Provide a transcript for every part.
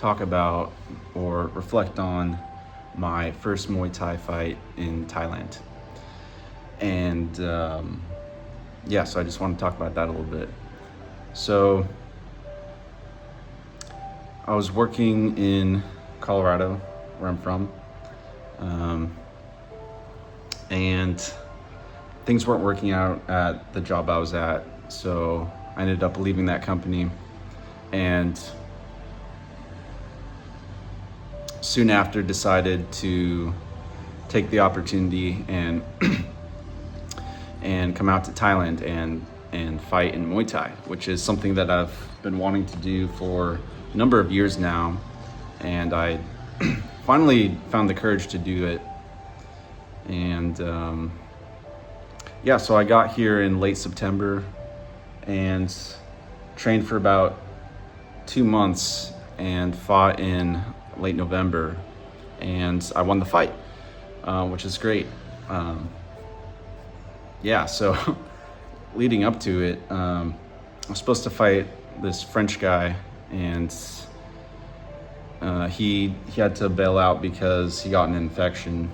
talk about or reflect on my first Muay Thai fight in Thailand. And so I just want to talk about that a little bit. So I was working in Colorado, where I'm from, and things weren't working out at the job I was at, so I ended up leaving that company, and soon after decided to take the opportunity and and come out to Thailand and fight in Muay Thai, which is something that I've been wanting to do for a number of years now, and I finally found the courage to do it. And so I got here in late September and trained for about 2 months and fought in late November, and I won the fight, which is great. So leading up to it, I was supposed to fight this French guy, and he had to bail out because he got an infection.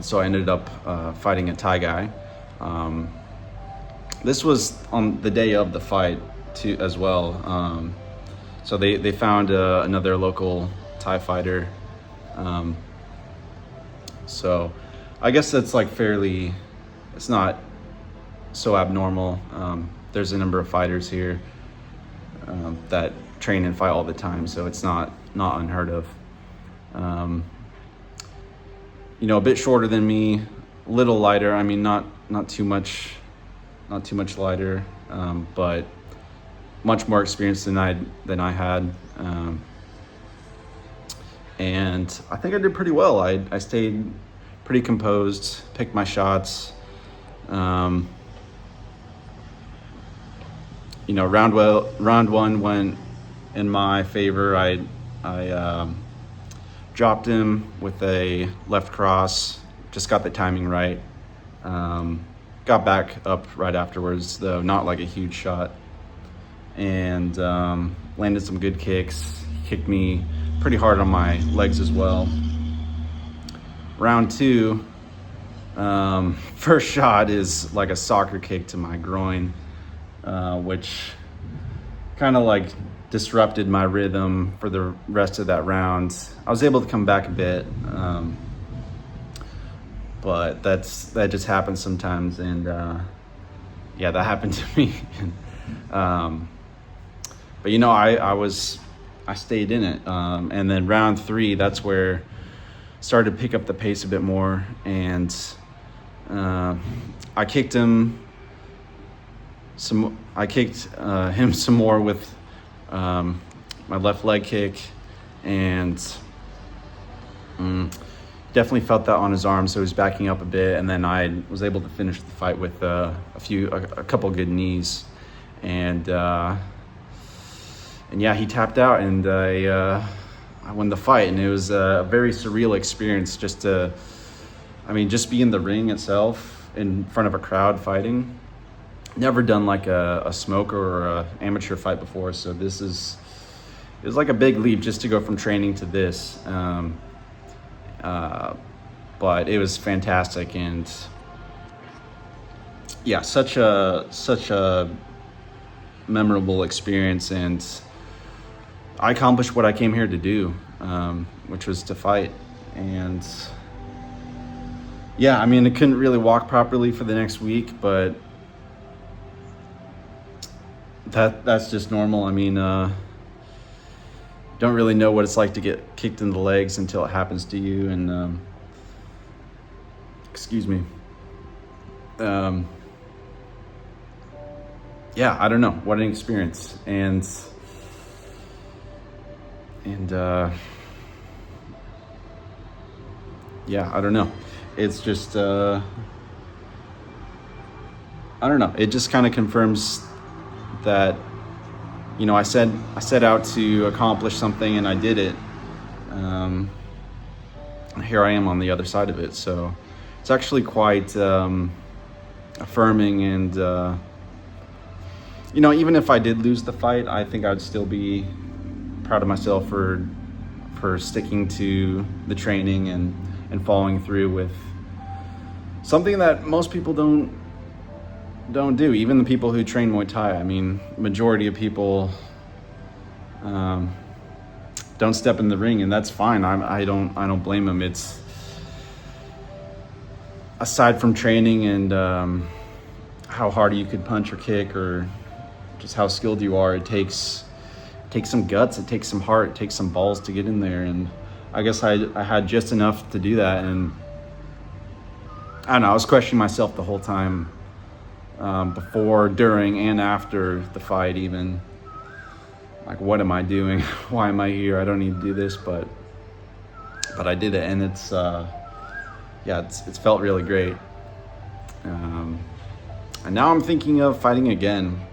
So I ended up fighting a Thai guy. This was on the day of the fight too, as well. So they found another local Thai fighter. So I guess that's like it's not so abnormal. There's a number of fighters here that train and fight all the time, so it's not unheard of. A bit shorter than me, a little lighter. I mean, not too much lighter, but much more experience than I had. And I think I did pretty well. I stayed pretty composed, picked my shots. Round one went in my favor. I dropped him with a left cross, just got the timing right. Got back up right afterwards, though not like a huge shot, and landed some good kicks. Kicked me pretty hard on my legs as well. Round two, first shot is like a soccer kick to my groin, which kind of like disrupted my rhythm for the rest of that round. I was able to come back a bit, but that just happens sometimes, and that happened to me. But I stayed in it, and then round three, that's where I started to pick up the pace a bit more, and I kicked him some more with my left leg kick, and definitely felt that on his arm, so he was backing up a bit, and then I was able to finish the fight with a couple good knees, and he tapped out, and I won the fight, and it was a very surreal experience just be in the ring itself in front of a crowd fighting. Never done like a smoker or a amateur fight before, so it was like a big leap just to go from training to this. But it was fantastic, and such a memorable experience, and I accomplished what I came here to do, which was to fight. And I couldn't really walk properly for the next week, but that's just normal. Don't really know what it's like to get kicked in the legs until it happens to you, and excuse me. I don't know, what an experience. And I don't know. It's just I don't know. It just kind of confirms that I set out to accomplish something, and I did it. Here I am on the other side of it, so it's actually quite affirming, and even if I did lose the fight, I think I'd still be proud of myself for sticking to the training and following through with something that most people don't do. Even the people who train Muay Thai. I mean, majority of people don't step in the ring, and that's fine. I don't blame them. It's aside from training and how hard you could punch or kick, or just how skilled you are, it takes some guts, it takes some heart, it takes some balls to get in there. And I guess I had just enough to do that. And I don't know, I was questioning myself the whole time, before, during, and after the fight even. Like, what am I doing? Why am I here? I don't need to do this, but I did it, and it's felt really great. And now I'm thinking of fighting again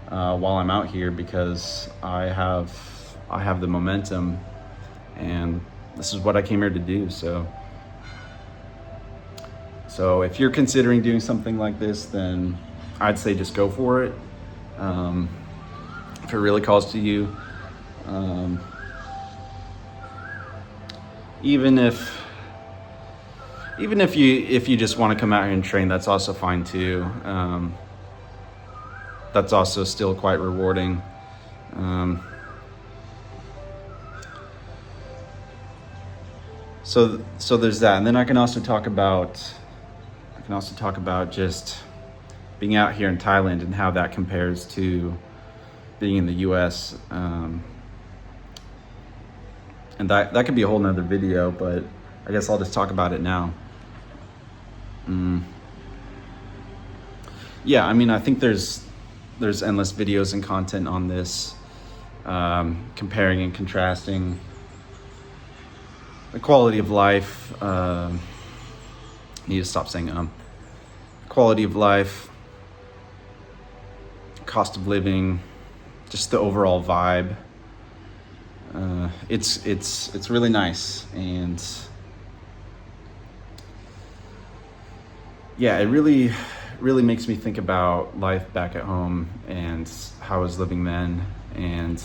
while I'm out here, because I have the momentum, and this is what I came here to do. So if you're considering doing something like this, then I'd say just go for it. If it really calls to you, even if you just want to come out here and train, that's also fine too. That's also still quite rewarding. So there's that, and then I can also talk about just being out here in Thailand and how that compares to being in the U.S. And that could be a whole nother video, but I guess I'll just talk about it now. Yeah, I mean, I think there's endless videos and content on this, comparing and contrasting the quality of life. Need to stop saying quality of life, cost of living, just the overall vibe. It's really nice, and yeah, it really makes me think about life back at home and how I was living then. And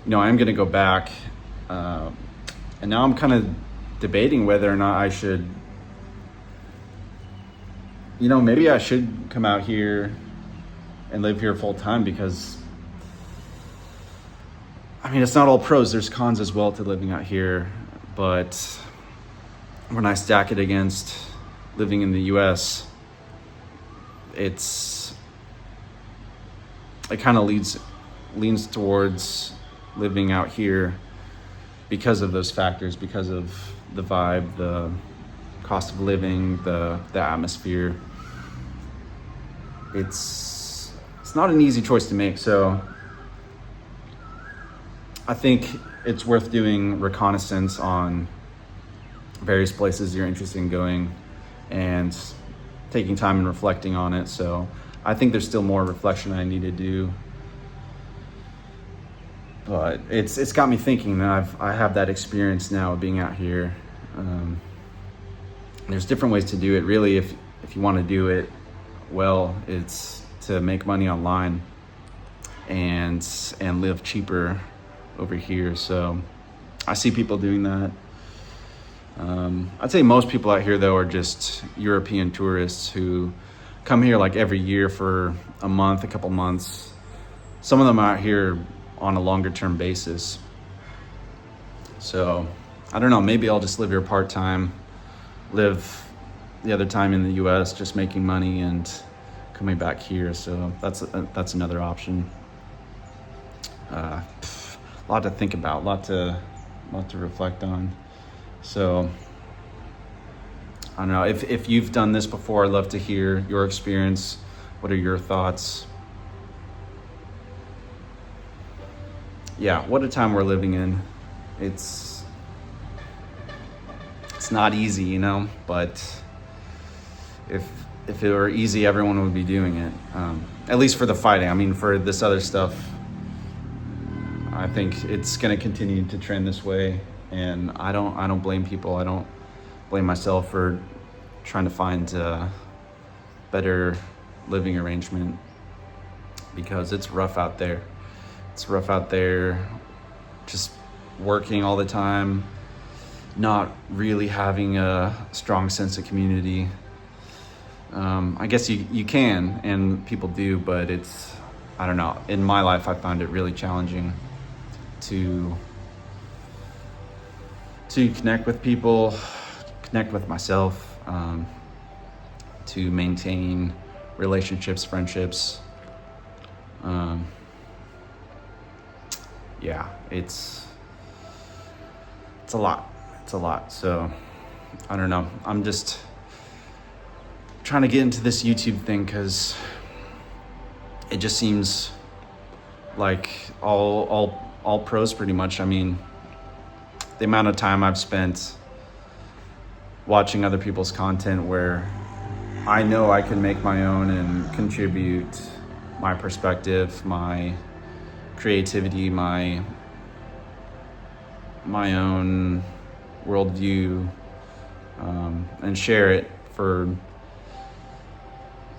I'm gonna go back, and now I'm kind of debating whether or not I should, maybe I should come out here and live here full time, because I mean, it's not all pros, there's cons as well to living out here. But when I stack it against living in the US, it kind of leans towards living out here because of those factors, because of the vibe, the cost of living, the atmosphere. It's not an easy choice to make. So I think it's worth doing reconnaissance on various places you're interested in going and taking time and reflecting on it. So I think there's still more reflection I need to do, but it's got me thinking that I have that experience now of being out here. There's different ways to do it. Really, if you want to do it well, it's to make money online and live cheaper over here. So I see people doing that. I'd say most people out here though are just European tourists who come here like every year for a month, a couple months. Some of them are out here on a longer term basis. So I don't know, maybe I'll just live here part-time, live the other time in the US just making money and coming back here. So that's another option. A lot to think about, a lot to reflect on. So I don't know, if you've done this before, I'd love to hear your experience. What are your thoughts? Yeah, what a time we're living in. It's not easy, but if it were easy, everyone would be doing it. At least for the fighting. I mean, for this other stuff, I think it's going to continue to trend this way, and I don't blame people. I don't blame myself for trying to find a better living arrangement, because it's rough out there. It's rough out there just working all the time, not really having a strong sense of community. I guess you can, and people do, but it's, I don't know. In my life, I found it really challenging to connect with people, connect with myself, to maintain relationships, friendships. Yeah, it's a lot. It's a lot. So I don't know. I'm just trying to get into this YouTube thing because it just seems like all pros pretty much. I mean, the amount of time I've spent watching other people's content where I know I can make my own and contribute my perspective, my creativity, my own worldview, and share it for,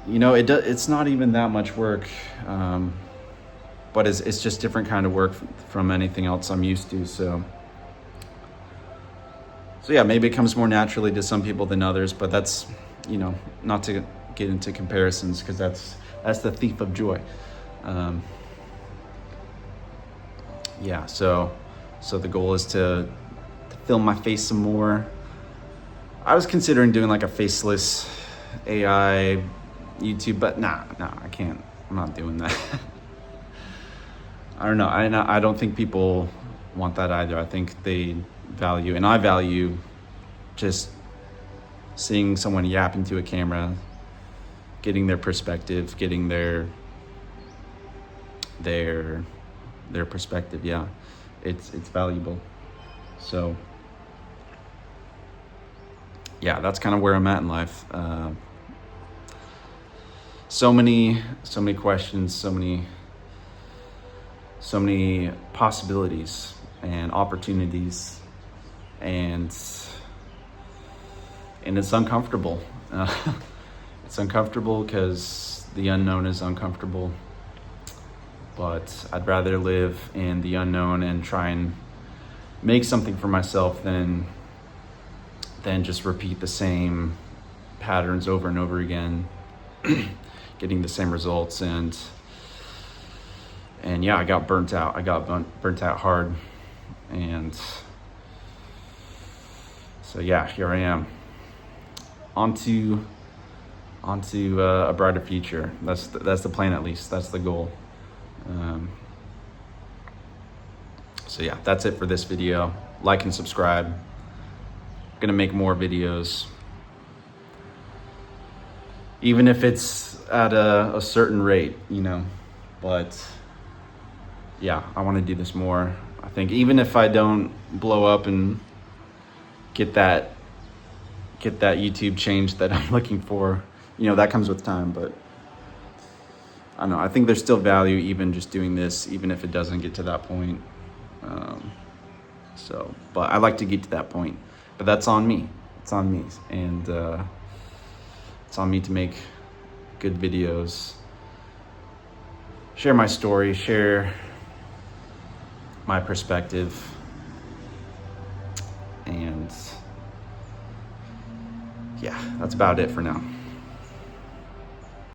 it's not even that much work, but it's just different kind of work from anything else I'm used to. So yeah, maybe it comes more naturally to some people than others, but that's, not to get into comparisons, because that's the thief of joy. Yeah, so the goal is to film my face some more. I was considering doing like a faceless AI YouTube, but nah, I can't. I'm not doing that. I don't know. I don't think people want that either. I think they value, and I value, just seeing someone yap into a camera, getting their perspective, getting their perspective. Yeah, it's valuable. So yeah, that's kind of where I'm at in life. So many questions, so many possibilities and opportunities, and it's uncomfortable. It's uncomfortable because the unknown is uncomfortable, but I'd rather live in the unknown and try and make something for myself than just repeat the same patterns over and over again, getting the same results. And yeah, I got burnt out. I got burnt out hard. And so yeah, here I am, onto a brighter future. That's the plan, at least. That's the goal. So yeah, that's it for this video. Like and subscribe. I'm gonna make more videos, even if it's at a certain rate, but yeah, I want to do this more. I think even if I don't blow up and get that YouTube change that I'm looking for, that comes with time, but I don't know. I think there's still value even just doing this, even if it doesn't get to that point. But I like to get to that point, but that's on me. It's on me, and it's on me to make good videos, share my story, share my perspective, and yeah, that's about it for now.